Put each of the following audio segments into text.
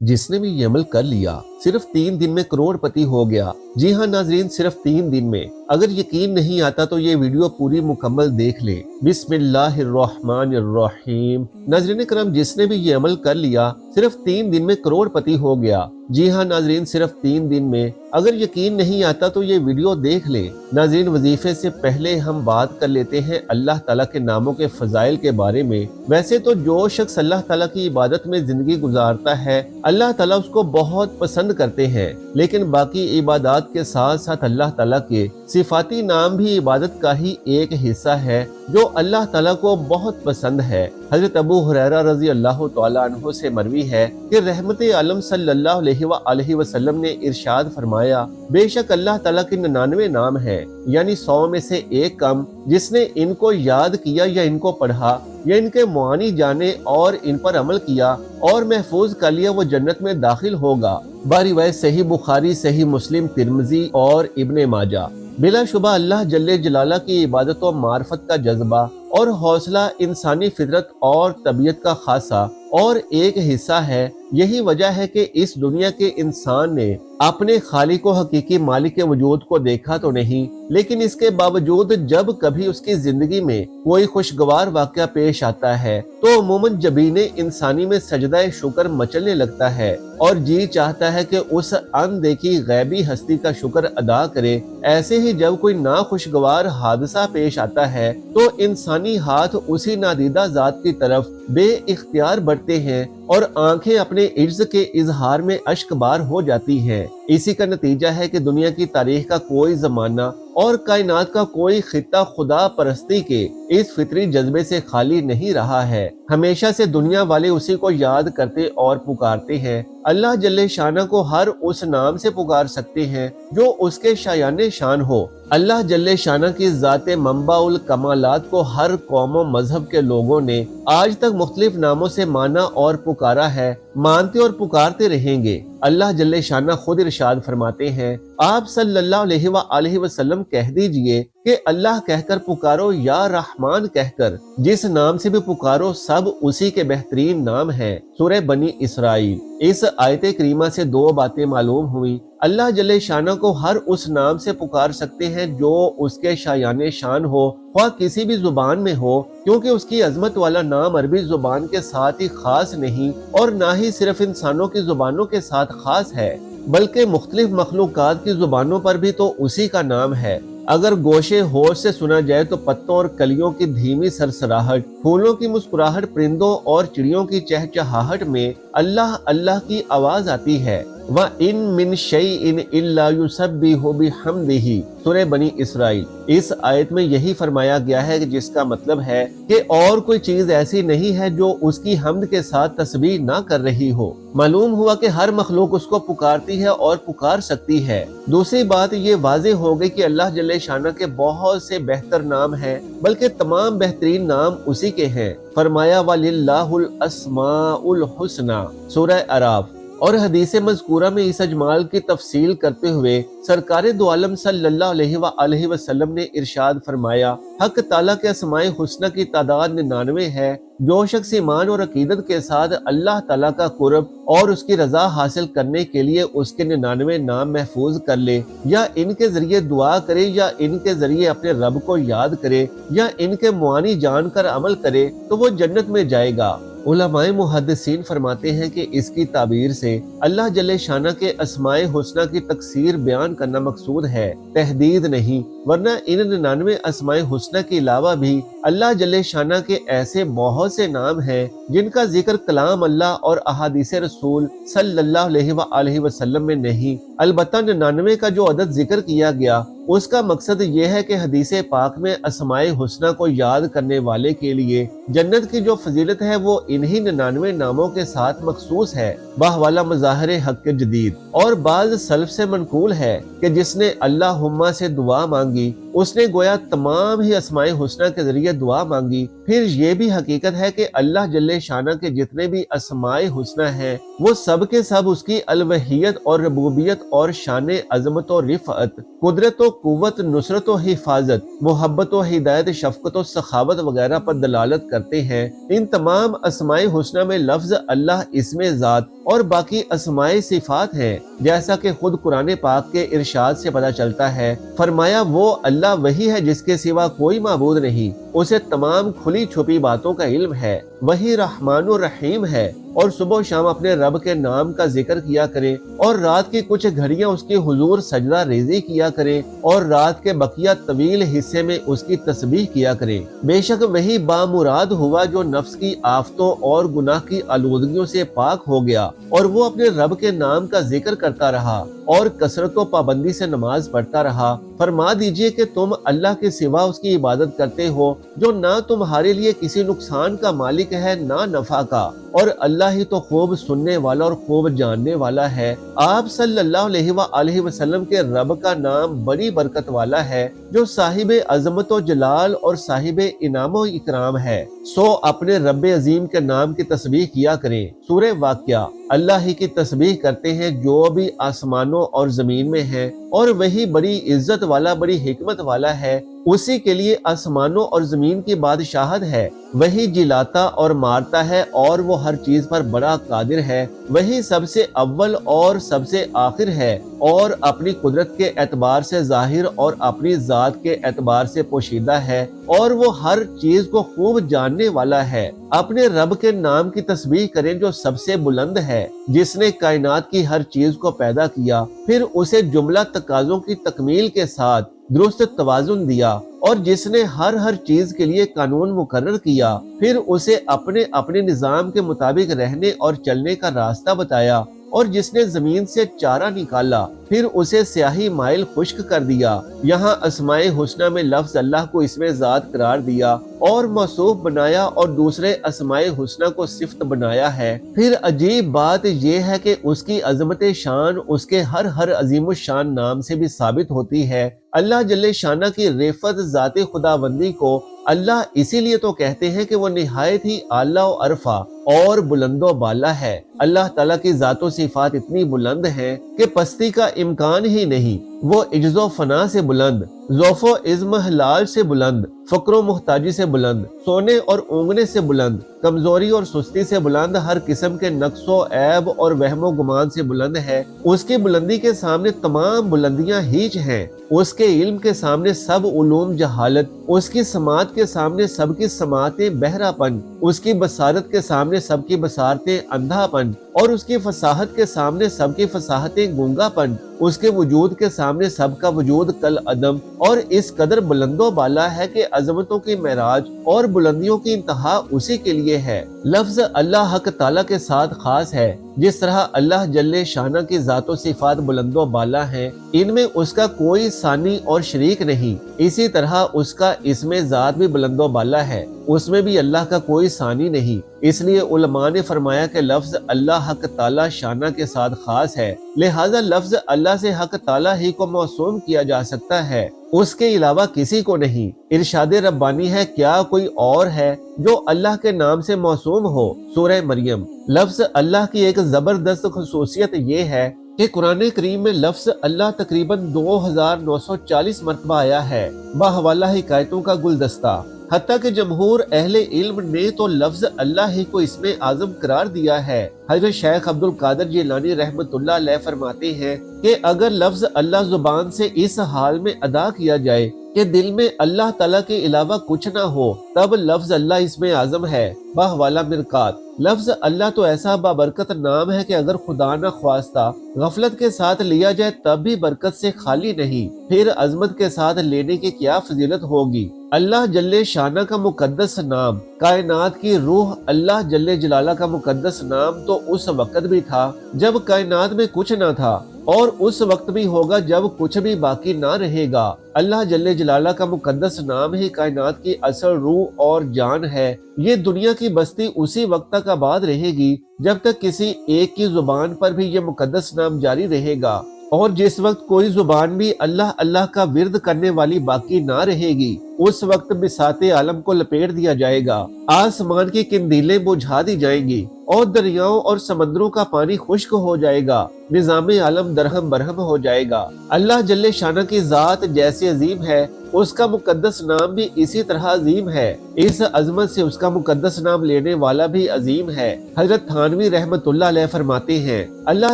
जिसने भी ये अमल कर लिया सिर्फ 3 दिन में करोड़पति हो गया। जी हाँ नाजरीन, सिर्फ 3 दिन में। अगर यकीन नहीं आता तो ये वीडियो पूरी मुकम्मल देख ले। बिस्मिल्लाहिर्रहमानिर्रहीम। नाजरीन करम, जिसने भी ये अमल कर लिया सिर्फ 3 दिन में करोड़पति हो गया। जी हाँ नाजरीन, सिर्फ 3 दिन में। अगर यकीन नहीं आता तो ये वीडियो देख ले। नाजरीन, वजीफे से पहले हम बात कर लेते हैं अल्लाह ताला के नामों के फजाइल के बारे में। वैसे तो जो शख्स अल्लाह ताला की इबादत में जिंदगी गुजारता है, अल्लाह ताला उसको बहुत पसंद करते हैं। लेकिन बाकी इबादत के साथ साथ अल्लाह ताला के सिफाती नाम भी इबादत का ही एक हिस्सा है जो अल्लाह ताला को बहुत पसंद है। हजरत अबू हुरैरा रजी अल्लाह तआला अन्हु से मरवी है कि रहमत आलम सल्लल्लाहु अलैहि वसल्लम ने इरशाद फरमाया, बेशक अल्लाह ताला के 99 नाम है, यानी 100 में से एक कम, जिसने इनको याद किया या इनको पढ़ा या इनके मुआनी जाने और इन पर अमल किया और महफूज कर लिया, वो जन्नत में दाखिल होगा। बारिवायत सही बुखारी, सही मुस्लिम, तिरमिजी और इब्ने माजा। बिलाशुबा अल्लाह जल्ले जलाला की इबादत और मार्फत का जज्बा और हौसला इंसानी फितरत और तबीयत का खासा और एक हिस्सा है। यही वजह है कि इस दुनिया के इंसान ने अपने खालिक व हकीकी मालिक के वजूद को देखा तो नहीं, लेकिन इसके बावजूद जब कभी उसकी जिंदगी में कोई खुशगवार वाक़या पेश आता है तो अमूमन जबीने इंसानी में सजदा शुक्र मचलने लगता है और जी चाहता है कि उस अनदेखी गैबी हस्ती का शुक्र अदा करे। ऐसे ही जब कोई नाखुशगवार हादसा पेश आता है तो इंसानी हाथ उसी नादीदा जात की तरफ बे इख्तियार बढ़ते हैं और आंखें अपने इज्ज के इजहार में अश्कबार हो जाती हैं। इसी का नतीजा है कि दुनिया की तारीख का कोई जमाना और कायनात का कोई खित्ता खुदा परस्ती के इस फितरी जज्बे से खाली नहीं रहा है। हमेशा से दुनिया वाले उसी को याद करते और पुकारते हैं। अल्लाह जल्ले शाना को हर उस नाम से पुकार सकते हैं जो उसके शायाने शान हो। अल्लाह जल्ले शाना की ज़ाते मंबाउल कमालात को हर कौम और मजहब के लोगों ने आज तक मुख्तलिफ नामों से माना और पुकारा है, मानते और पुकारते रहेंगे। अल्लाह जल्ले शाना खुद इरशाद फरमाते हैं, आप सल्लल्लाहु अलैहि वसल्लम कह दीजिए कि अल्लाह कहकर पुकारो या रहमान कहकर, जिस नाम से भी पुकारो सब उसी के बेहतरीन नाम हैं। सूरह बनी इसराइल। इस आयत करीमा से दो बातें मालूम हुई। अल्लाह जल्ले शाना को हर उस नाम से पुकार सकते हैं जो उसके शायाने शान हो, ख्वाह किसी भी जुबान में हो, क्योंकि उसकी अजमत वाला नाम अरबी जुबान के साथ ही खास नहीं और ना ही सिर्फ इंसानों की जुबानों के साथ खास है, बल्कि मुख्तलिफ मखलूकात की जुबानों पर भी तो उसी का नाम है। अगर गोशे होश से सुना जाए तो पत्तों और कलियों की धीमी सरसराहट, फूलों की मुस्कुराहट, परिंदों और चिड़ियों की चहचहाहट में अल्लाह अल्लाह की आवाज आती है। व इन मिन शैइन इल्ला युसब्बिहु बिहम्दिही। सूरह बनी इसराइल। इस आयत में यही फरमाया गया है कि जिसका मतलब है कि और कोई चीज ऐसी नहीं है जो उसकी हम्द के साथ तस्बीह ना कर रही हो। मालूम हुआ कि हर मखलूक उसको पुकारती है और पुकार सकती है। दूसरी बात ये वाज़े हो गई कि अल्लाह जल्ले शाना के बहुत से बेहतर नाम हैं, बल्कि तमाम बेहतरीन नाम उसी के हैं। फरमाया वलिल्लाहुल अस्माउल हुस्ना। सूरह अराफ। और हदीस मज़कूरा में इस अजमाल की तफसील करते हुए सरकार दो आलम सल्लल्लाहु अलैहि वसल्लम ने इरशाद फरमाया, हक ताला के अस्माए हुस्ना की तादाद 99 है। जो शख्स ईमान और अकीदत के साथ अल्लाह ताला का कुर्ब और उसकी रजा हासिल करने के लिए उसके 99 नाम महफूज कर ले, या इनके जरिए दुआ करे, या इनके जरिए अपने रब को याद करे, या इनके मुआनी जानकर अमल करे, तो वो जन्नत में जाएगा। उलमाए मुहद्दिसीन फरमाते हैं कि इसकी ताबीर से अल्लाह जल्ले शाना के अस्माए हुस्ना की तकसीर बयान करना मकसूद है, तहदीद नहीं। वरना इन 99 अस्माए हुस्ना के अलावा भी अल्लाह जल्ले शाना के ऐसे बहुत से नाम हैं जिनका जिक्र कलाम अल्लाह और अहादीस रसूल सल्लल्लाहु अलैहि वसल्लम में नहीं। अलबत्ता 99 का जो अदद जिक्र किया गया उसका मकसद ये है कि हदीस पाक में अस्माए हुस्ना को याद करने वाले के लिए जन्नत की जो फजीलत है वो इन्हीं 99 नामों के साथ मखसूस है। बाहवाला मज़ाहिर हक़ जदीद। और बाज़ सल्फ से मनकूल है कि जिसने अल्लाहुम्मा से दुआ मांगी उसने गोया तमाम ही अस्माए हुस्ना के जरिए दुआ मांगी। फिर ये भी हकीकत है कि अल्लाह जल्ले शाना के जितने भी अस्माए हुस्ना हैं वो सब के सब उसकी अलवहियत और रबूबियत और शान अजमत और रिफ़अत, कुदरत कुव्वत, नुसरत व हिफाजत, मोहब्बत व हिदायत, शफकत व सखावत वगैरह पर दलालत کرتے ہیں۔ ان تمام اسماء حسنہ میں لفظ اللہ اسم ذات اور باقی اسماء صفات ہیں، جیسا کہ خود قرآن پاک کے ارشاد سے پتہ چلتا ہے۔ فرمایا وہ اللہ وہی ہے جس کے سوا کوئی معبود نہیں، اسے تمام کھلی چھپی باتوں کا علم ہے، وہی رحمان الرحیم ہے، اور صبح و شام اپنے رب کے نام کا ذکر کیا کریں اور رات کی کچھ گھڑیاں اس کے حضور سجدہ ریزی کیا کریں اور رات کے بقیہ طویل حصے میں اس کی تسبیح کیا کریں۔ بے شک وہی بامراد ہوا جو نفس کی آفتوں اور گناہ کی آلودگیوں سے پاک ہو گیا اور وہ اپنے رب کے نام کا ذکر کرتا رہا اور کثرت و پابندی سے نماز پڑھتا رہا۔ فرما دیجئے کہ تم اللہ کے سوا اس کی عبادت کرتے ہو جو نہ تمہارے لیے کسی نقصان کا مالک ہے نہ نفع کا، اور اللہ ہی تو خوب سننے والا اور خوب جاننے والا ہے۔ آپ صلی اللہ علیہ وآلہ وسلم کے رب کا نام بڑی برکت والا ہے جو صاحب عظمت و جلال اور صاحب انعام و اکرام ہے، سو اپنے رب عظیم کے نام کی تسبیح کیا کریں۔ سورہ واقعہ۔ اللہ ہی کی تسبیح کرتے ہیں جو بھی آسمانوں اور زمین میں ہے، اور وہی بڑی عزت والا بڑی حکمت والا ہے، اسی کے لیے آسمانوں اور زمین کی بادشاہت ہے، وہی جلاتا اور مارتا ہے اور وہ ہر چیز پر بڑا قادر ہے، وہی سب سے اول اور سب سے آخر ہے، اور اپنی قدرت کے اعتبار سے ظاہر اور اپنی ذات کے اعتبار سے پوشیدہ ہے، اور وہ ہر چیز کو خوب جاننے والا ہے۔ اپنے رب کے نام کی تسبیح کریں جو سب سے بلند ہے، جس نے کائنات کی ہر چیز کو پیدا کیا، پھر اسے جملہ تقاضوں کی تکمیل کے ساتھ درست توازن دیا، اور جس نے ہر چیز کے لیے قانون مقرر کیا، پھر اسے اپنے نظام کے مطابق رہنے اور چلنے کا راستہ بتایا، اور جس نے زمین سے چارہ نکالا، پھر اسے سیاہی مائل خشک کر دیا۔ یہاں اسماء حسنہ میں لفظ اللہ کو اسم ذات قرار دیا اور موصوف بنایا اور دوسرے اسماء حسنہ کو صفت بنایا ہے۔ پھر عجیب بات یہ ہے کہ اس کی عظمت شان اس کے ہر عظیم الشان نام سے بھی ثابت ہوتی ہے۔ اللہ جل شانہ کی رفعت ذات خداوندی کو اللہ اسی لیے تو کہتے ہیں کہ وہ نہایت ہی اعلیٰ و عرفہ اور بلند و بالا ہے۔ اللہ تعالیٰ کی ذات و صفات اتنی بلند ہیں کہ پستی کا امکان ہی نہیں۔ وہ عجز و فنا سے بلند، ضعف و عزم حلال سے بلند، فقر و محتاجی سے بلند، سونے اور اونگنے سے بلند، کمزوری اور سستی سے بلند، ہر قسم کے نقص و عیب اور وہم و گمان سے بلند ہے۔ اس کی بلندی کے سامنے تمام بلندیاں ہیچ ہیں، اس کے علم کے سامنے سب علوم جہالت، اس کی سماعت کے سامنے سب کی سماعتیں بہرا پن، اس کی بصارت کے سامنے سب کی بصارتیں اندھا پن، اور اس کی فصاحت کے سامنے سب کی فصاحتیں گونگا پن، اس کے وجود کے سامنے سب کا وجود کل عدم، اور اس قدر بلند و بالا ہے کہ عظمتوں کی معراج اور بلندیوں کی انتہا اسی کے لیے ہے۔ لفظ اللہ حق تعالیٰ کے ساتھ خاص ہے، جس طرح اللہ جل شانہ کی ذات و صفات بلند و بالا ہیں، ان میں اس کا کوئی ثانی اور شریک نہیں، اسی طرح اس کا اسم ذات بھی بلند و بالا ہے، اس میں بھی اللہ کا کوئی ثانی نہیں۔ اس لیے علماء نے فرمایا کہ لفظ اللہ حق تعالیٰ شانہ کے ساتھ خاص ہے، لہذا لفظ اللہ سے حق تعالیٰ ہی کو موسوم کیا جا سکتا ہے، اس کے علاوہ کسی کو نہیں۔ ارشاد ربانی ہے، کیا کوئی اور ہے جو اللہ کے نام سے موسوم ہو؟ سورہ مریم۔ لفظ اللہ کی ایک زبردست خصوصیت یہ ہے کہ قرآن کریم میں لفظ اللہ تقریباً 2940 مرتبہ آیا ہے، باحوالہ حکایتوں کا گلدستہ۔ حتیٰ کہ جمہور اہل علم نے تو لفظ اللہ ہی کو اسم اعظم قرار دیا ہے۔ حضرت شیخ عبد القادر جیلانی رحمۃ اللہ علیہ فرماتے ہیں کہ اگر لفظ اللہ زبان سے اس حال میں ادا کیا جائے کہ دل میں اللہ تعالیٰ کے علاوہ کچھ نہ ہو، تب لفظ اللہ اسم اعظم ہے۔ باحوالہ مرقات۔ لفظ اللہ تو ایسا بابرکت نام ہے کہ اگر خدا نہ خواستہ غفلت کے ساتھ لیا جائے تب بھی برکت سے خالی نہیں، پھر عظمت کے ساتھ لینے کی کیا فضیلت ہوگی۔ اللہ جل شانہ کا مقدس نام، کائنات کی روح اللہ جل جلالہ کا مقدس نام تو اس وقت بھی تھا جب کائنات میں کچھ نہ تھا، اور اس وقت بھی ہوگا جب کچھ بھی باقی نہ رہے گا۔ اللہ جل جلالہ کا مقدس نام ہی کائنات کی اصل روح اور جان ہے۔ یہ دنیا کی بستی اسی وقت تک آباد رہے گی جب تک کسی ایک کی زبان پر بھی یہ مقدس نام جاری رہے گا، اور جس وقت کوئی زبان بھی اللہ اللہ کا ورد کرنے والی باقی نہ رہے گی، उस वक्त बिसाते आलम को लपेट दिया जाएगा, आसमान की किंदीलें बुझा दी जाएंगी और दरियाओं और समंदरों का पानी खुश्क हो जाएगा, निजामे आलम दरहम बरहम हो जाएगा। अल्लाह जल्ले शाना की जात जैसे अजीम है, उसका मुकद्दस नाम भी इसी तरह अजीम है। इस अजमत से उसका मुकद्दस नाम लेने वाला भी अजीम है। हजरत थानवी रहमतुल्लाह अलैह फरमाते हैं, अल्लाह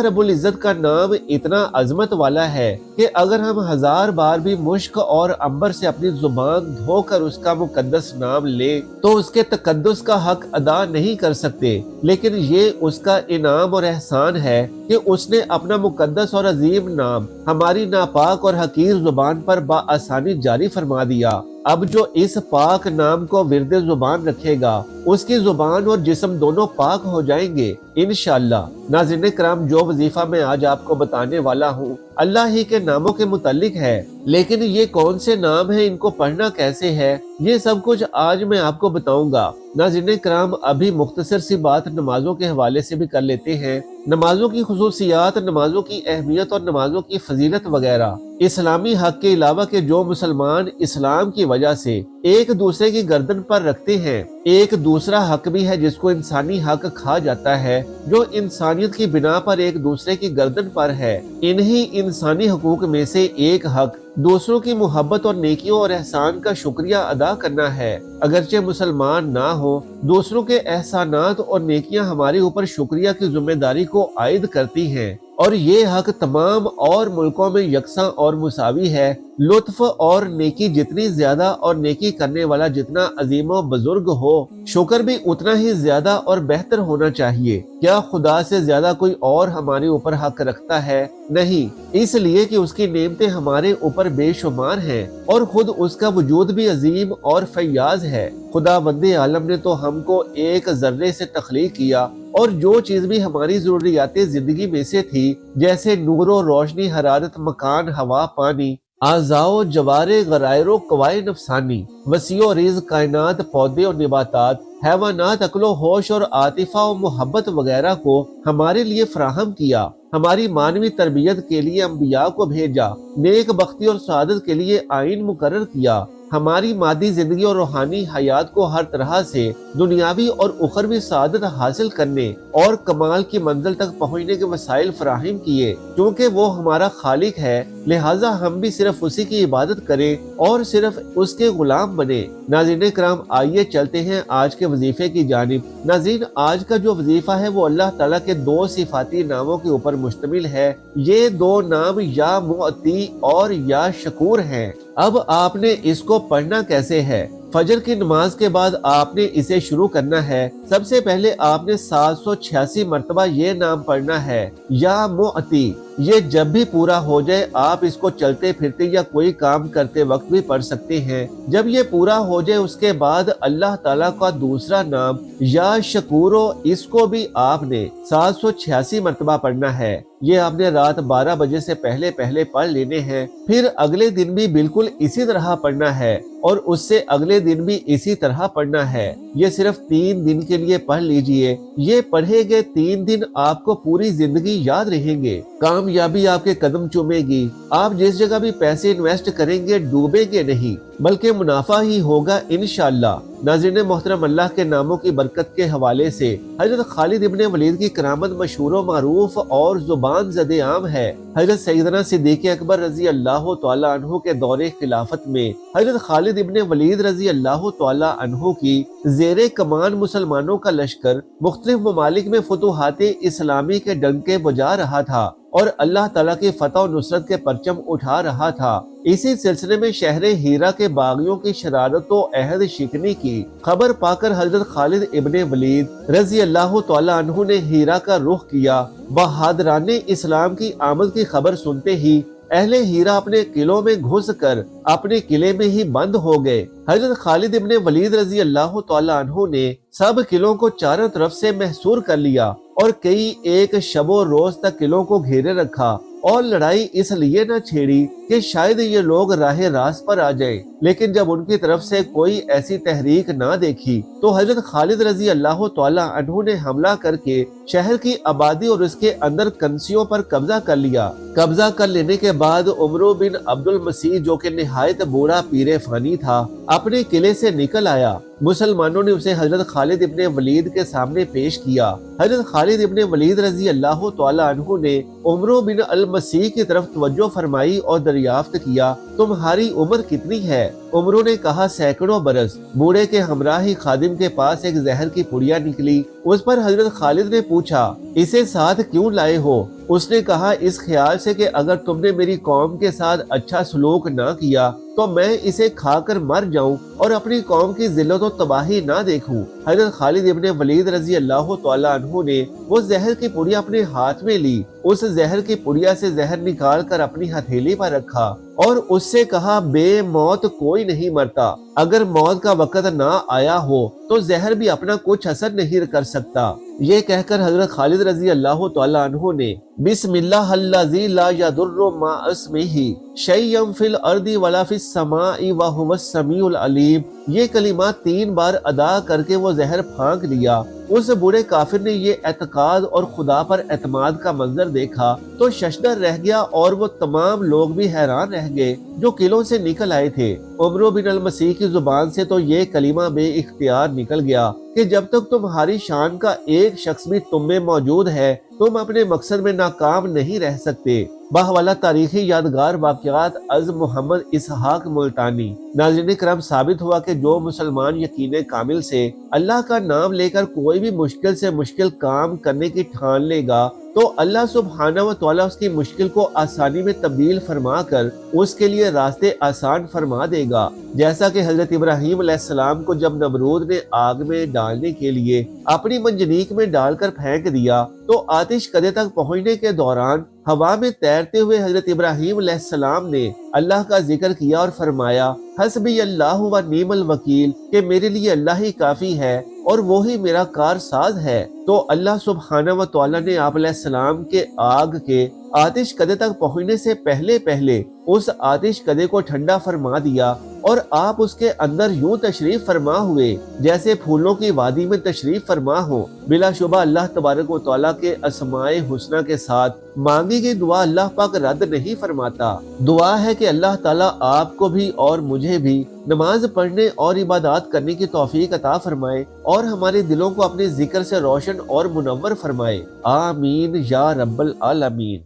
रब्बुल इज्जत का नाम इतना अजमत वाला है कि अगर हम 1000 बार भी मुश्क और अंबर से अपनी जुबान धोकर उसका मुकद्दस नाम ले तो उसके तकद्दुस का हक अदा नहीं कर सकते। लेकिन ये उसका इनाम और एहसान है कि उसने अपना मुकद्दस और अजीम नाम हमारी नापाक और हकीर जुबान पर बाआसानी जारी फरमा दिया। अब जो इस पाक नाम को विरदे जुबान रखेगा उसकी जुबान और जिस्म दोनों पाक हो जाएंगे इंशाअल्लाह। नाज़रीन कराम, जो वजीफा मैं आज आपको बताने वाला हूँ अल्लाह ही के नामों के मुतालिक है, लेकिन ये कौन से नाम है, इनको पढ़ना कैसे है, ये सब कुछ आज मैं आपको बताऊंगा। नाज़रीन कराम, अभी मुख्तसर सी बात नमाजों के हवाले से भी कर लेते हैं। नमाजों की खुसूसियात, नमाजों की अहमियत और नमाजों की फजीलत वगैरह। इस्लामी हक के अलावा के जो मुसलमान इस्लाम की वजह से एक दूसरे की गर्दन पर रखते हैं, एक दूसरा हक भी है जिसको इंसानी हक कहा जाता है, जो इंसानियत की बिना पर एक दूसरे की गर्दन पर है। इन्हीं इंसानी हकूक में से एक हक दूसरों की मोहब्बत और नेकियों और एहसान का शुक्रिया अदा करना है। अगरचे मुसलमान ना हो, दूसरों के एहसानात और नेकियां हमारे ऊपर शुक्रिया की जिम्मेदारी को आयद करती हैं और ये हक तमाम और मुल्कों में यकसा और मुसावी है। लुत्फ और नेकी जितनी ज्यादा और नेकी करने वाला जितना अजीम बुजुर्ग हो, शुक्र भी उतना ही ज्यादा और बेहतर होना चाहिए। क्या खुदा से ज्यादा कोई और हमारे ऊपर हक रखता है? नहीं, इसलिए कि उसकी नेमतें हमारे ऊपर बेशुमार हैं और खुद उसका वजूद भी अजीम और फैयाज है। खुदा वंदे आलम ने तो हमको एक जर्रे से तख्लीक किया और जो चीज भी हमारी जरूरियातें जिंदगी में से थी, जैसे नूरो रोशनी, हरारत, मकान, हवा, पानी, आज़ाओ जवारे, गरायरो, कवाए नफसानी, वसीओ रिज़ कायनात, पौधे और निबातात, हैवानात, अक्लो होश और आतिफा और मोहब्बत वगैरह को हमारे लिए फराहम किया। हमारी मानवी तरबियत के लिए अंबिया को भेजा, नेक बख्ती और सादत के लिए आइन मुकर्रर किया। हमारी मादी जिंदगी और रूहानी हयात को हर तरह से दुनियावी और उखरवी सादत हासिल करने और कमाल की मंजिल तक पहुंचने के वसाइल फराहिम किए। क्योंकि वो हमारा खालिक है, लिहाजा हम भी सिर्फ उसी की इबादत करें और सिर्फ उसके गुलाम बने। नाज़रीन कराम, आइए चलते हैं आज के वजीफे की जानिब। नाज़रीन, आज का जो वजीफा है वो अल्लाह ताला के 2 सिफाती नामों के ऊपर मुश्तमिल है। ये 2 नाम या मुअती और या शकूर हैं। अब आपने इसको पढ़ना कैसे है? फजर की नमाज के बाद आपने इसे शुरू करना है। सबसे पहले आपने 786 मरतबा ये नाम पढ़ना है, या मुअती। ये जब भी पूरा हो जाए आप इसको चलते फिरते या कोई काम करते वक्त भी पढ़ सकते हैं। जब ये पूरा हो जाए उसके बाद अल्लाह ताला का दूसरा नाम या शकूरो, इसको भी आपने 786 मरतबा पढ़ना है। ये आपने रात 12 बजे से पहले पहले पढ़ लेने हैं। फिर अगले दिन भी बिल्कुल इसी तरह पढ़ना है और उससे अगले दिन भी इसी तरह पढ़ना है। ये सिर्फ 3 दिन के लिए पढ़ लीजिए। ये पढ़े गए 3 दिन आपको पूरी जिंदगी याद रहेंगे। कामयाबी आपके कदम चूमेगी। आप जिस जगह भी पैसे इन्वेस्ट करेंगे डूबेंगे नहीं, बल्कि मुनाफा ही होगा इंशाअल्लाह। नाज़रीन मोहतरम, अल्लाह के नामों की बरकत के हवाले से हजरत खालिद इब्ने वलीद की करामत मशहूर व मारूफ और जुबान ज़दे आम है। हजरत सैयदना सिद्दीक़ अकबर रजी अल्लाह तआला अन्हु के दौरे खिलाफत में हजरत खालिद इब्ने वलीद रजी अल्लाह तआला अन्हु की ज़ेरे कमान मुसलमानों का लश्कर मुख्तलिफ ममालिक में फतूहात इस्लामी के डंके बजा रहा था और अल्लाह ताला की फतह और नुसरत के परचम उठा रहा था। इसी सिलसिले में शहर हीरा के बागियों की शरारत व अहद शिकनी की खबर पाकर हजरत खालिद इब्ने वलीद रजी अल्लाह तआला अन्हु ने हीरा का रुख किया। बहादराने इस्लाम की आमद की खबर सुनते ही अहले हीरा अपने किलों में घुसकर अपने किले में ही बंद हो गए। हजरत खालिद इब्ने वलीद रजी अल्लाह तआला अन्हु ने सब किलों को चारों तरफ से महसूर कर लिया और कई एक शबो रोज तक किलों को घेरे रखा और लड़ाई इसलिए न छेड़ी कि शायद ये लोग राह रास पर आ जाएं। लेकिन जब उनकी तरफ से कोई ऐसी तहरीक ना देखी तो हजरत खालिद रजी अल्लाह तआला अन्हु ने हमला करके شہر کی آبادی اور اس کے اندر کنسیوں پر قبضہ کر لیا۔ قبضہ کر لینے کے بعد عمر بن عبد المسیح جو کہ نہایت بوڑھا پیر فانی تھا اپنے قلعے سے نکل آیا۔ مسلمانوں نے اسے حضرت خالد ابن ولید کے سامنے پیش کیا۔ حضرت خالد ابن ولید رضی اللہ تعالی عنہ نے عمر بن المسیح کی طرف توجہ فرمائی اور دریافت کیا، تمہاری عمر کتنی ہے؟ عمروں نے کہا 100 برس۔ بوڑھے کے ہمراہ ہی خادم کے پاس ایک زہر کی پڑیا نکلی۔ اس پر حضرت خالد نے پوچھا، اسے ساتھ کیوں لائے ہو؟ اس نے کہا، اس خیال سے کہ اگر تم نے میری قوم کے ساتھ اچھا سلوک نہ کیا تو میں اسے کھا کر مر جاؤں اور اپنی قوم کی ذلت و تباہی نہ دیکھوں۔ حضرت خالد ابن ولید رضی اللہ تعالی عنہ نے وہ زہر کی پڑیا اپنے ہاتھ میں لی، اس زہر کی پڑیا سے زہر نکال کر اپنی ہتھیلی پر رکھا اور اس سے کہا، بے موت کوئی نہیں مرتا، اگر موت کا وقت نہ آیا ہو تو زہر بھی اپنا کچھ اثر نہیں کر سکتا۔ یہ کہہ کر حضرت خالد رضی اللہ تعالی عنہ نے بسم اللہ الذی لا یضر مع اسمہ شیئا فی الارض ولا فی السماء وہو السمیع العلیم یہ کلمات 3 بار ادا کر کے وہ زہر پھانک لیا۔ اس بوڑھے کافر نے یہ اعتقاد اور خدا پر اعتماد کا منظر دیکھا تو ششدر رہ گیا اور وہ تمام لوگ بھی حیران رہ گئے جو قلعوں سے نکل آئے تھے۔ عمر بن المسیح کی زبان سے تو یہ کلمہ بے اختیار نکل گیا کہ جب تک تمہاری شان کا ایک شخص بھی تم میں موجود ہے تم اپنے مقصد میں ناکام نہیں رہ سکتے۔ بہوالا تاریخی یادگار واقعات از محمد اسحاق ملتانی۔ ناظرین کرام، ثابت ہوا کہ جو مسلمان یقین کامل سے اللہ کا نام لے کر کوئی بھی مشکل سے مشکل کام کرنے کی ٹھان لے گا تو اللہ سبحانہ و تعالیٰ اس کی مشکل کو آسانی میں تبدیل فرما کر اس کے لیے راستے آسان فرما دے گا۔ جیسا کہ حضرت ابراہیم علیہ السلام کو جب نمرود نے آگ میں ڈالنے کے لیے اپنی منجنیق میں ڈال کر پھینک دیا تو آتش کدے تک پہنچنے کے دوران ہوا میں تیرتے ہوئے حضرت ابراہیم علیہ السلام نے اللہ کا ذکر کیا اور فرمایا، حسبی اللہ و نعم الوکیل، کہ میرے لیے اللہ ہی کافی ہے اور وہی میرا کار ساز ہے۔ تو اللہ سبحانہ و تعالیٰ نے آپ علیہ السلام کے آگ کے آتش کدے تک پہنچنے سے پہلے اس آتش کدے کو ٹھنڈا فرما دیا اور آپ اس کے اندر یوں تشریف فرما ہوئے جیسے پھولوں کی وادی میں تشریف فرما ہو۔ بلا شبہ اللہ تبارک و تعالیٰ کے اسماء حسنہ کے ساتھ مانگی گئی دعا اللہ پاک رد نہیں فرماتا۔ دعا ہے کہ اللہ تعالیٰ آپ کو بھی اور مجھے بھی نماز پڑھنے اور عبادات کرنے کی توفیق عطا فرمائے اور ہمارے دلوں کو اپنے ذکر سے روشن اور منور فرمائے۔ آمین یا رب العالمین۔